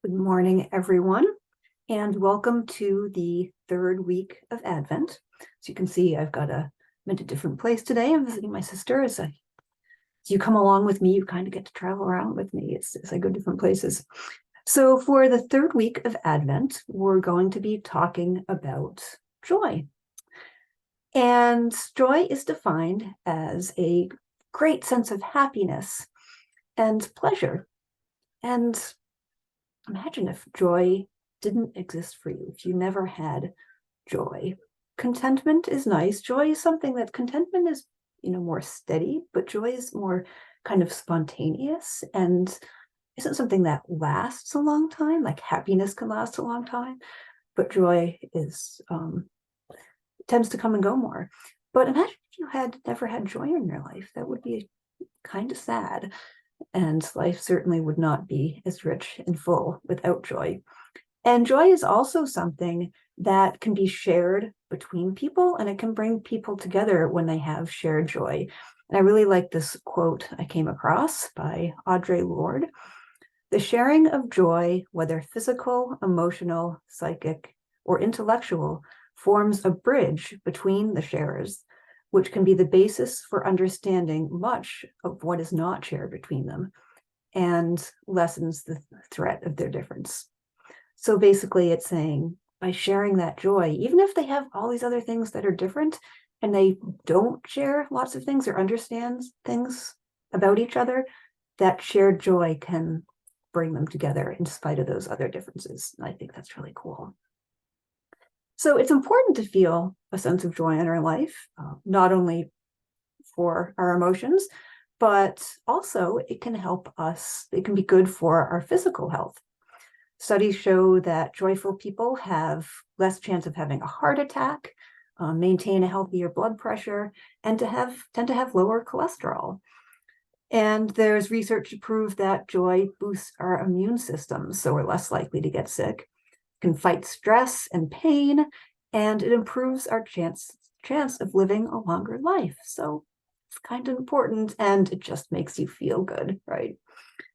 Good morning, everyone, and welcome to the third week of Advent. As you can see, I'm in a different place today. I'm visiting my sister. As you come along with me, you kind of get to travel around with me as I go different places. So for the third week of Advent, we're going to be talking about joy. And joy is defined as a great sense of happiness and pleasure. And imagine if joy didn't exist for you, if you never had joy. Contentment is nice. Joy is something that contentment is, more steady, but joy is more kind of spontaneous and isn't something that lasts a long time. Like happiness can last a long time, but joy is tends to come and go more. But imagine if you had never had joy in your life. That would be kind of sad. And life certainly would not be as rich and full without joy. And joy is also something that can be shared between people, and it can bring people together when they have shared joy. And I really like this quote I came across by Audre Lorde. The sharing of joy, whether physical, emotional, psychic, or intellectual, forms a bridge between the sharers, which can be the basis for understanding much of what is not shared between them and lessens the threat of their difference. So basically it's saying by sharing that joy, even if they have all these other things that are different and they don't share lots of things or understand things about each other, that shared joy can bring them together in spite of those other differences. And I think that's really cool. So it's important to feel a sense of joy in our life, not only for our emotions, but also it can help us, it can be good for our physical health. Studies show that joyful people have less chance of having a heart attack, maintain a healthier blood pressure, and tend to have lower cholesterol. And there's research to prove that joy boosts our immune system, so we're less likely to get sick, can fight stress and pain, and it improves our chance of living a longer life. So it's kind of important, and it just makes you feel good, right?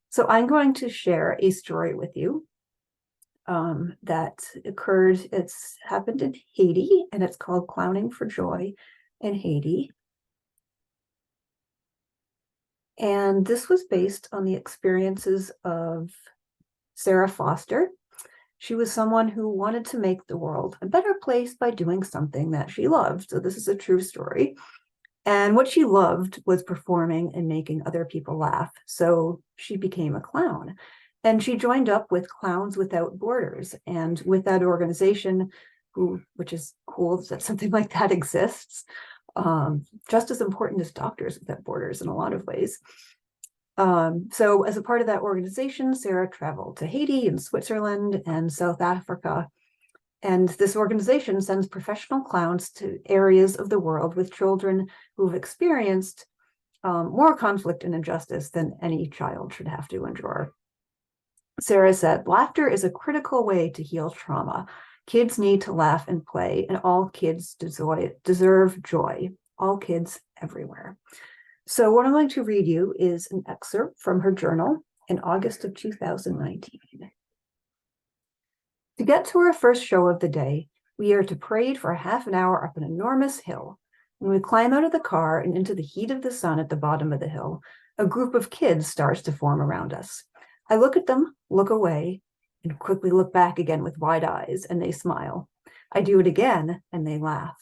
So I'm going to share a story with you that occurred. It's happened in Haiti, and it's called Clowning for Joy in Haiti. And this was based on the experiences of Sarah Foster. She was someone who wanted to make the world a better place by doing something that she loved. So this is a true story. And what she loved was performing and making other people laugh. So she became a clown. And she joined up with Clowns Without Borders. And with that organization, which is cool that something like that exists, just as important as Doctors Without Borders in a lot of ways. So as a part of that organization, Sarah traveled to Haiti and Switzerland and South Africa. And this organization sends professional clowns to areas of the world with children who've experienced more conflict and injustice than any child should have to endure. Sarah said, laughter is a critical way to heal trauma. Kids need to laugh and play, and all kids deserve joy. All kids everywhere. So what I'm going to read you is an excerpt from her journal in August of 2019. To get to our first show of the day, we are to parade for half an hour up an enormous hill. When we climb out of the car and into the heat of the sun at the bottom of the hill, a group of kids starts to form around us. I look at them, look away, and quickly look back again with wide eyes, and they smile. I do it again, and they laugh.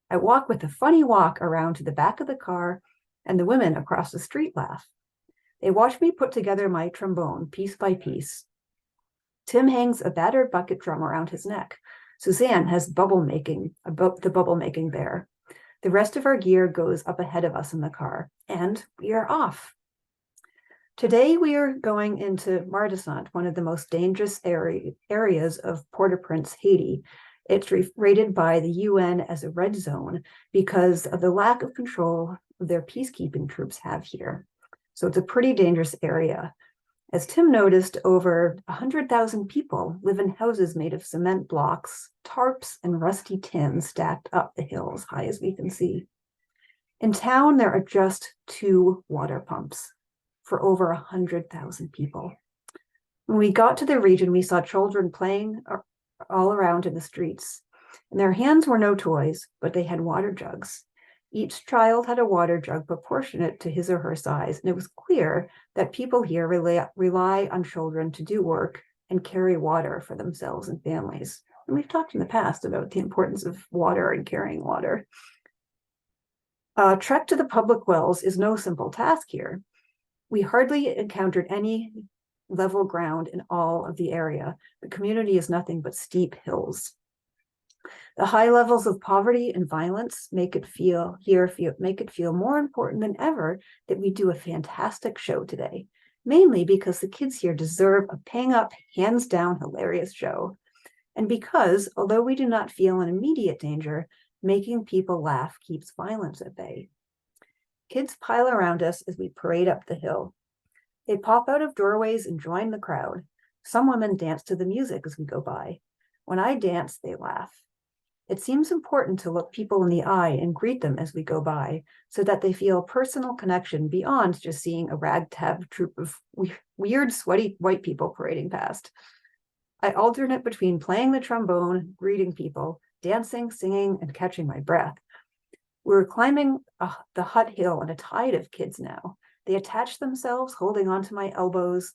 I walk with a funny walk around to the back of the car, and the women across the street laugh. They watch me put together my trombone piece by piece. Tim hangs a battered bucket drum around his neck. Suzanne has the bubble making bear. The rest of our gear goes up ahead of us in the car, and we are off. Today we are going into Mardisant, one of the most dangerous areas of Port-au-Prince, Haiti. It's rated by the UN as a red zone because of the lack of control their peacekeeping troops have here. So it's a pretty dangerous area. As Tim noticed, over 100,000 people live in houses made of cement blocks, tarps, and rusty tin stacked up the hill as high as we can see. In town, there are just 2 water pumps for over 100,000 people. When we got to the region, we saw children playing all around in the streets. In their hands were no toys, but they had water jugs. Each child had a water jug proportionate to his or her size, and it was clear that people here rely on children to do work and carry water for themselves and families. And we've talked in the past about the importance of water and carrying water. Trek to the public wells is no simple task here. We hardly encountered any level ground in all of the area. The community is nothing but steep hills. The high levels of poverty and violence make it feel more important than ever that we do a fantastic show today, mainly because the kids here deserve a pang-up, hands-down hilarious show. And because, although we do not feel an immediate danger, making people laugh keeps violence at bay. Kids pile around us as we parade up the hill. They pop out of doorways and join the crowd. Some women dance to the music as we go by. When I dance, they laugh. It seems important to look people in the eye and greet them as we go by, so that they feel a personal connection beyond just seeing a ragtag troop of weird, sweaty white people parading past. I alternate between playing the trombone, greeting people, dancing, singing, and catching my breath. We're climbing the hut hill in a tide of kids now. They attach themselves, holding onto my elbows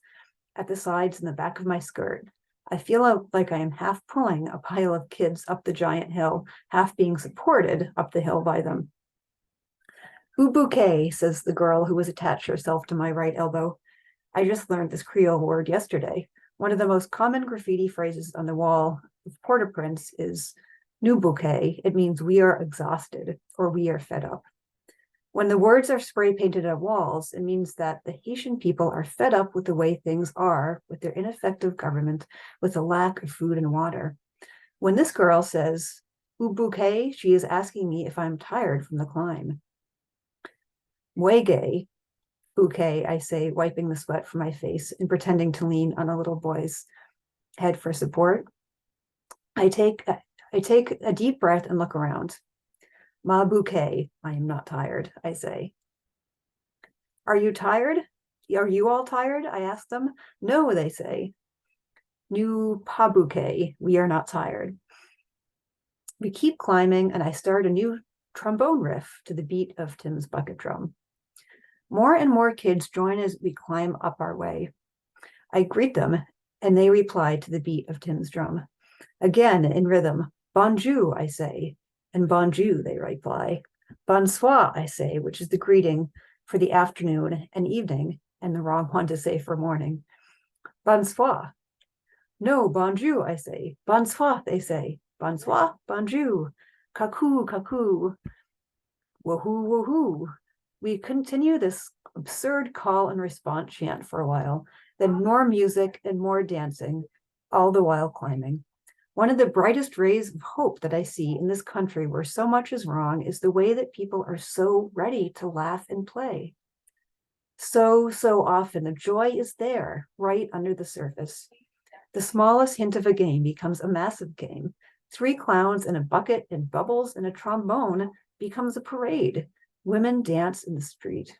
at the sides and the back of my skirt. I feel like I am half pulling a pile of kids up the giant hill, half being supported up the hill by them. Bouquet, says the girl who was attached herself to my right elbow. I just learned this Creole word yesterday. One of the most common graffiti phrases on the wall of Port-au-Prince is "Nous bouquet." It means we are exhausted or we are fed up. When the words are spray painted on walls, it means that the Haitian people are fed up with the way things are, with their ineffective government, with the lack of food and water. When this girl says, "Ou bouquet," she is asking me if I'm tired from the climb. Mwege, bouquet, I say, wiping the sweat from my face and pretending to lean on a little boy's head for support. I take a deep breath and look around. Ma bouquet, I am not tired, I say. Are you tired? Are you all tired? I ask them. No, they say. Nous pas bouquet, we are not tired. We keep climbing and I start a new trombone riff to the beat of Tim's bucket drum. More and more kids join as we climb up our way. I greet them and they reply to the beat of Tim's drum. Again, in rhythm, bonjour, I say, and bonjour, they reply. Bonsoir, I say, which is the greeting for the afternoon and evening, and the wrong one to say for morning. Bonsoir. No, bonjour, I say. Bonsoir, they say. Bonsoir, bonjour. Kaku, kaku. Woohoo, woohoo. We continue this absurd call and response chant for a while, then more music and more dancing, all the while climbing. One of the brightest rays of hope that I see in this country where so much is wrong is the way that people are so ready to laugh and play. So often the joy is there, right under the surface. The smallest hint of a game becomes a massive game. 3 clowns and a bucket and bubbles and a trombone becomes a parade. Women dance in the street.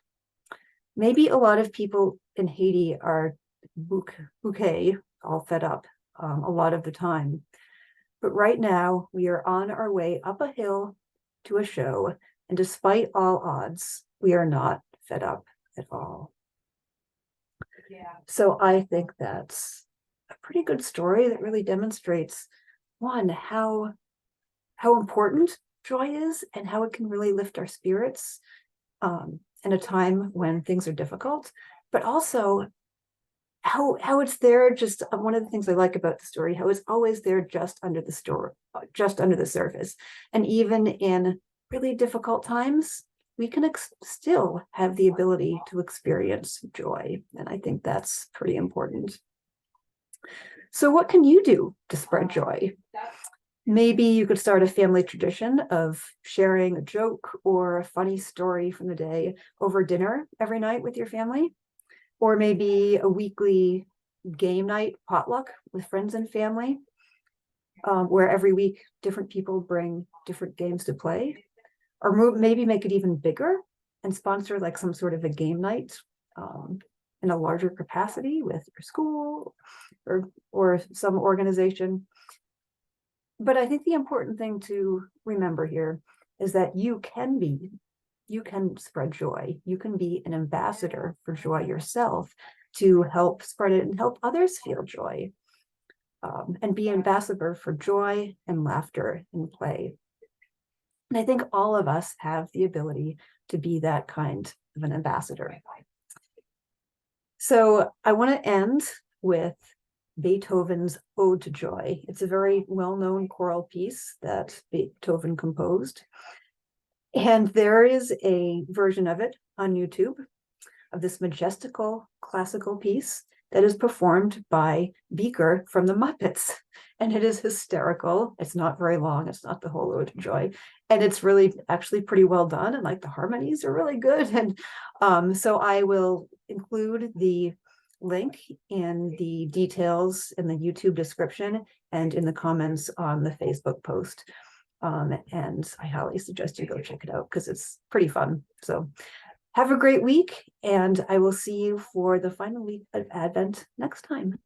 Maybe a lot of people in Haiti are bouquet, all fed up, a lot of the time. But right now, we are on our way up a hill to a show, and despite all odds, we are not fed up at all. Yeah. So I think that's a pretty good story that really demonstrates, one, how important joy is and how it can really lift our spirits in a time when things are difficult, but also how it's there. Just one of the things I like about the story, how it's always there just under the surface. And even in really difficult times, we can still have the ability to experience joy. And I think that's pretty important. So what can you do to spread joy? Maybe you could start a family tradition of sharing a joke or a funny story from the day over dinner every night with your family. Or maybe a weekly game night potluck with friends and family, where every week different people bring different games to play. Or maybe make it even bigger and sponsor like some sort of a game night in a larger capacity with your school or some organization. But I think the important thing to remember here is that you can spread joy. You can be an ambassador for joy yourself to help spread it and help others feel joy, and be an ambassador for joy and laughter and play. And I think all of us have the ability to be that kind of an ambassador. So I want to end with Beethoven's Ode to Joy. It's a very well-known choral piece that Beethoven composed. And there is a version of it on YouTube of this majestical classical piece that is performed by Beaker from the Muppets. And it is hysterical. It's not very long. It's not the whole Ode to Joy. And it's really actually pretty well done. And like the harmonies are really good. And so I will include the link in the details in the YouTube description and in the comments on the Facebook post. And I highly suggest you go check it out because it's pretty fun. So have a great week, and I will see you for the final week of Advent next time.